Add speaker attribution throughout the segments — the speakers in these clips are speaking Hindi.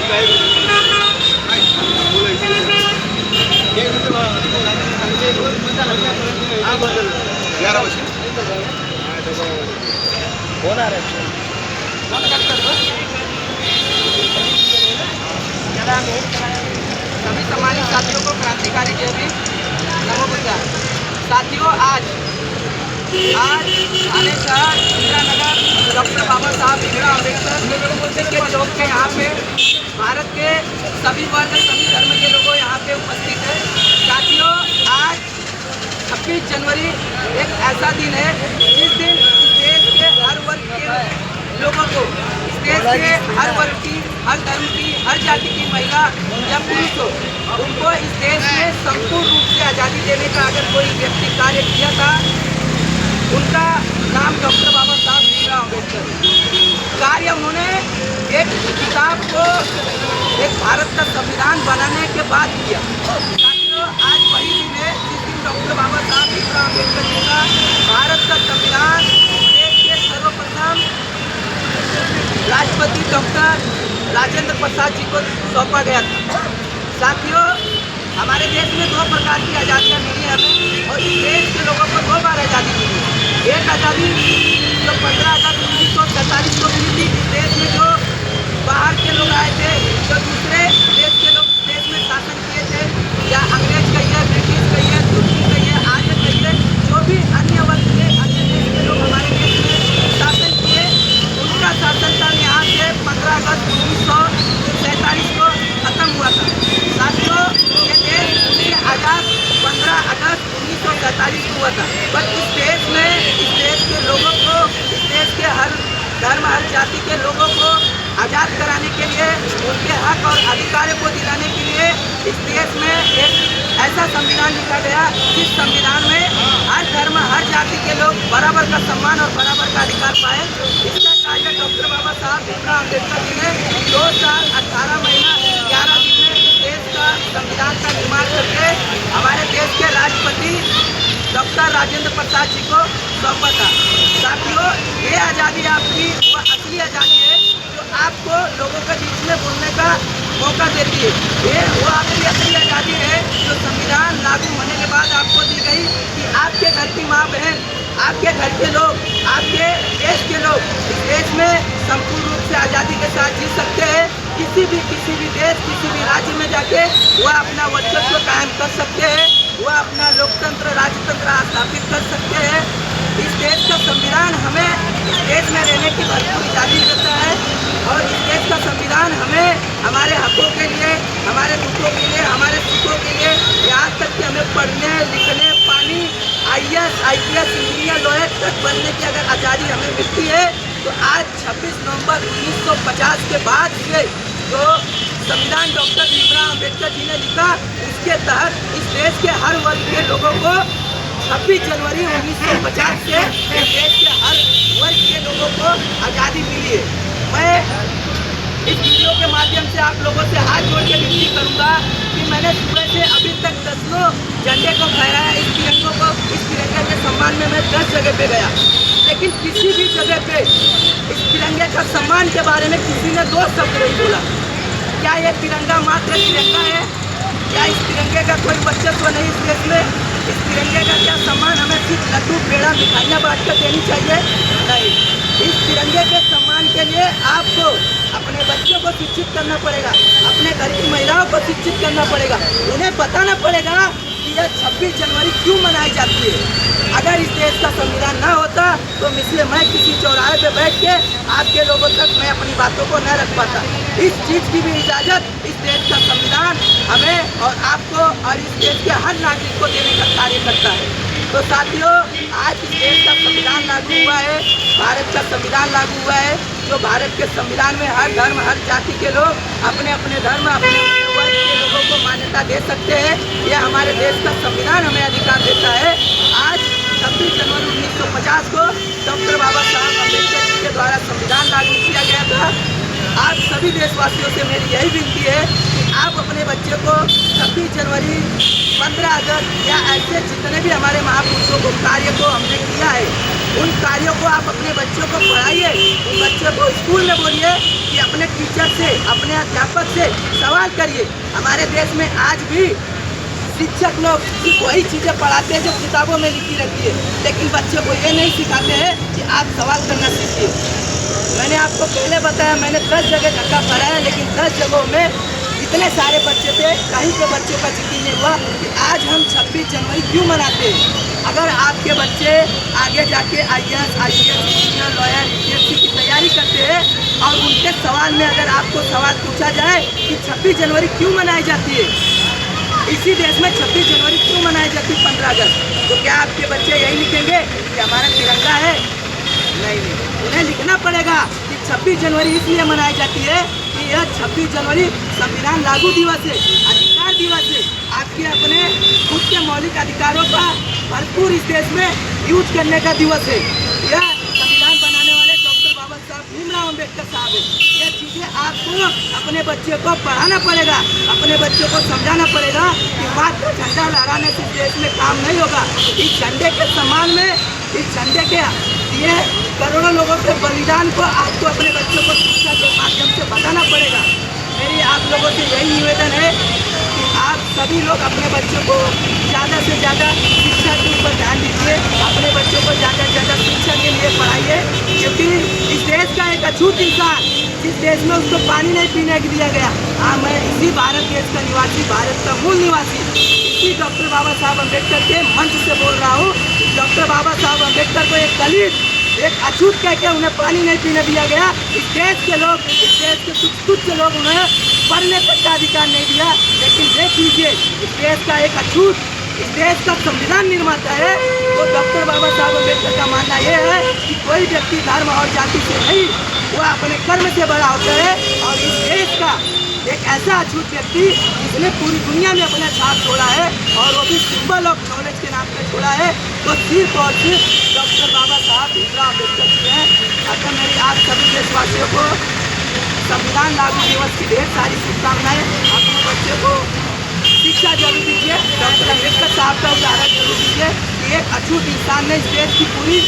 Speaker 1: सभी सम्मानित साथियों को क्रांतिकारी जय भीम, नमो बुद्धा। साथियों, आज थाने शहर इंदिरा नगर डॉक्टर बाबा साहब भीमराव अम्बेडकर के लोग के यहाँ पे भारत के सभी वर्ग सभी धर्म के लोगों यहाँ पे उपस्थित है। साथियों, आज 26 जनवरी एक ऐसा दिन है जिस दिन इस देश के हर वर्ग के लोगों को, इस देश के हर वर्ग की, हर धर्म की, हर जाति की महिला या पुरुष हो, उनको इस देश में संपूर्ण रूप से आज़ादी देने का अगर कोई व्यक्ति कार्य किया था, उनका नाम डॉक्टर बाबा साहब भीमराव अम्बेडकर। कार्य उन्होंने एक किताब को एक भारत का संविधान बनाने के बाद किया। साथियों, आज वही दिन है जिस दिन डॉक्टर बाबा साहब भीमराव अम्बेडकर जी का भारत का संविधान देश के सर्वप्रथम राष्ट्रपति डॉक्टर राजेंद्र प्रसाद जी को सौंपा गया था। साथियों, हमारे देश में 2 प्रकार की आज़ादियाँ मिली हैं हमें, और इस देश के लोगों को 2 बार आज़ादी मिली। एक आज़ादी जो 15 अगस्त 1947 को मिली थी, इस देश में जो बाहर के लोग आए थे, जो दूसरे देश के लोग इस देश में शासन किए थे, या अंग्रेज कहिए, ब्रिटिश कहिए, तुर्की कहिए, आर्य कहिए, जो भी अन्य वर्ग के अन्य देश के लोग हमारे देश में शासन किए, उनका शासन काल यहाँ से 15 अगस्त 1947 को खत्म हुआ था। साथियों, ये देश आज़ाद 15 अगस्त 1947 को हुआ था, पर इस देश के लोगों को, इस देश के हर धर्म हर जाति के लोगों को आज़ाद कराने के लिए, उनके हक और अधिकारों को दिलाने के लिए इस देश में एक ऐसा संविधान लिखा गया जिस संविधान में हर धर्म हर जाति के लोग बराबर का सम्मान और बराबर का अधिकार पाए। इसका कार्य डॉक्टर बाबा साहब भीमराव अम्बेडकर जी ने 2 साल 18 महीना 11 दिन में इस देश का संविधान का निर्माण करके हमारे देश के राष्ट्रपति डॉक्टर राजेंद्र प्रसाद जी को सौंपा था। साथियों, ये आज़ादी आपकी वह असली आज़ादी है जो आपको लोगों के बीच में बोलने का मौका देती है। ये वो आपकी असली आज़ादी है जो संविधान लागू होने के बाद आपको दी गई कि आपके घर की माँ बहन, आपके घर के लोग, आपके देश के लोग इस देश में संपूर्ण रूप से आज़ादी के साथ जी सकते हैं। किसी भी देश, किसी भी राज्य में जाके वह अपना वर्चस्व कायम कर सकते हैं, वह अपना लोकतंत्र राजतंत्र स्थापित कर सकते हैं। इस देश का संविधान हमें इस देश में रहने की भरपूर आज़ादी देता है, और इस देश का संविधान हमें हमारे हकों के लिए, हमारे दुखों के लिए, हमारे सुखों के लिए, यहाँ तक कि हमें पढ़ने लिखने, पानी, IAS, IPS, इंजीनियर, लॉयर तक बनने की अगर आज़ादी हमें मिलती है, तो आज 26 नवंबर 1950 के बाद से जो संविधान डॉक्टर भीमराव अम्बेडकर जी ने लिखा, उसके तहत इस देश के हर वर्ग के लोगों को 26 जनवरी 1950 से इस देश के हर वर्ग के लोगों को आज़ादी मिली है। मैं इस वीडियो के माध्यम से आप लोगों से हाथ जोड़ के विनती करूंगा कि मैंने सुबह से अभी तक 10 झंडे को फहराया, इस तिरंगे के सम्मान में मैं 10 जगह पे गया, लेकिन किसी भी जगह पे इस तिरंगे का सम्मान के बारे में किसी ने 2 शब्द नहीं बोला। क्या ये तिरंगा मात्र तिरंगा है? क्या इस तिरंगे का कोई वर्चस्व नहीं इस देश में? इस तिरंगे का क्या सम्मान हमें सिर्फ लड्डू पेड़ा मिठाइयाँ बांट कर देनी चाहिए? नहीं, इस तिरंगे के सम्मान के लिए आपको अपने बच्चों को शिक्षित करना पड़ेगा, अपने घर की महिलाओं को शिक्षित करना पड़ेगा, उन्हें बताना पड़ेगा कि यह 26 जनवरी क्यों मनाई जाती है। अगर इस देश का संविधान ना होता तो इसलिए मैं किसी चौराहे पे बैठ के आपके लोगों तक मैं अपनी बातों को न रख पाता। इस चीज़ की भी इजाज़त इस देश का संविधान हमें और आपको और इस देश के हर नागरिक को देने का कार्य करता है। तो साथियों, आज इस देश का संविधान लागू हुआ है, भारत का संविधान लागू हुआ है, जो भारत के संविधान में हर धर्म हर जाति के लोग अपने अपने धर्म, अपने अपने वर्ग के लोगों को मान्यता दे सकते हैं। यह हमारे देश का संविधान हमें अधिकार देता है। आज 26 जनवरी 1950 को डॉक्टर बाबा साहब अम्बेडकर जी के द्वारा संविधान लागू किया गया था। आप सभी देशवासियों से मेरी यही विनती है कि आप अपने बच्चे को 26 जनवरी, 15 अगस्त या ऐसे जितने भी हमारे महापुरुषों को कार्य को हमने किया है, उन कार्यों को आप अपने बच्चों को पढ़ाइए। उन बच्चों को स्कूल में बोलिए कि अपने टीचर से, अपने अध्यापक से सवाल करिए। हमारे देश में आज भी शिक्षक लोग सिर्फ वही चीज़ें पढ़ाते हैं जो किताबों में लिखी रहती है, लेकिन बच्चों को ये नहीं सिखाते हैं कि आप सवाल करना सीखिए। मैंने आपको पहले बताया, मैंने 10 जगह धक्का पढ़ाया, लेकिन 10 जगहों में इतने सारे बच्चे थे, कहीं के बच्चों का जिक्र नहीं हुआ कि आज हम 26 जनवरी क्यों मनाते हैं। अगर आपके बच्चे आगे जाके IAS, IPS, engineer, lawyer, UPSC की तैयारी करते हैं और उनके सवाल में अगर आपको सवाल पूछा जाए कि 26 जनवरी क्यों मनाई जाती है, इसी देश में 26 जनवरी क्यों मनाई जाती है 15 अगस्त, तो क्या आपके बच्चे यही लिखेंगे कि हमारा तिरंगा है? नहीं, उन्हें लिखना पड़ेगा कि 26 जनवरी इसलिए मनाई जाती है कि यह 26 जनवरी संविधान लागू दिवस है, अधिकार दिवस है। आपके अपने खुद के मौलिक अधिकारों का भरपूर इस देश में यूज करने का दिवस है। यह संविधान बनाने वाले डॉक्टर बाबा साहब भीमराव अम्बेडकर साहब है। यह चीज़ें आपको अपने बच्चे को पढ़ाना पड़ेगा, अपने बच्चों को समझाना पड़ेगा कि मात्र झंडा लहराने से देश में काम नहीं होगा। इस झंडे के सम्मान में, इस झंडे के ये करोड़ों लोगों के बलिदान को आपको अपने बच्चों को शिक्षा के माध्यम से बताना पड़ेगा। मेरी आप लोगों से यही निवेदन है कि आप सभी लोग अपने बच्चों को ज़्यादा से ज़्यादा शिक्षा के ऊपर ध्यान दीजिए, अपने बच्चों को ज़्यादा से ज़्यादा शिक्षा के लिए पढ़ाइए, क्योंकि इस देश का एक अछूत इंसान, जिस देश में उसको पानी नहीं पीने के दिया गया, हाँ, मैं इसी भारत देश का निवासी, भारत का मूल निवासी, इसी डॉक्टर बाबा साहब अम्बेडकर के मंच से बोल रहा हूँ। डॉक्टर बाबा साहब अम्बेडकर को एक दलित, एक अछूत कह के उन्हें पानी नहीं पीने दिया गया। इस देश के लोग, इस देश के कुछ तुच्छ लोग उन्हें पढ़ने तक का अधिकार नहीं दिया, लेकिन देख लीजिए, इस देश का एक अछूत, इस देश का संविधान निर्माता है वो डॉक्टर बाबा साहब अम्बेडकर का मानना यह है कि कोई व्यक्ति धर्म और जाति से नहीं, वह अपने कर्म से बड़ा होता है। और इस देश का एक ऐसा अछूत व्यक्ति जिसने पूरी दुनिया में अपना छाप छोड़ा है, और वो भी सिंबल ऑफ नॉलेज के नाम पर छोड़ा है, तो सिर्फ और सिर्फ डॉक्टर बाबा साहब भीमराव अम्बेडकर जी हैं। अतः मेरी आप सभी देशवासियों को संविधान लागू दिवस की ढेर सारी शुभकामनाएं। अपने बच्चे को शिक्षा जरूर दीजिए, डॉक्टर अम्बेडकर साहब का उदाहरण जरूर दीजिए कि एक अछूत इंसान ने इस देश की पूरी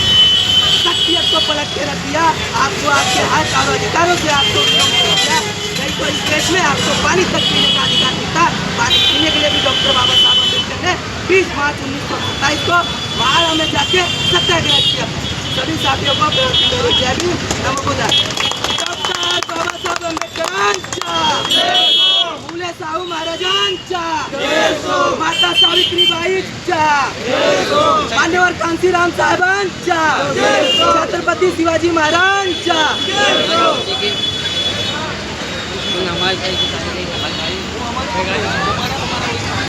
Speaker 1: शख्सियत को पलट के रख दिया। आपको आपके हक और अधिकारों से आपको नहीं, तो इस देश में आपको पानी तक पीने का अधिकार मिलता। पानी पीने के लिए भी डॉक्टर बाबा साहब अम्बेडकर ने 20 मार्च 1927 को महाराष्ट्र में जाके सत्याग्रह किया। सभी साथियों को जय भीम, नमो बुद्धाय। डॉक्टर बाबा साहब आंबेडकरांचा, फुले शाहू महाराजांचा, माता सावित्रीबाईंचा, मान्यवर कांशीराम साहेबांचा, छत्रपती शिवाजी महाराजांचा। हमारे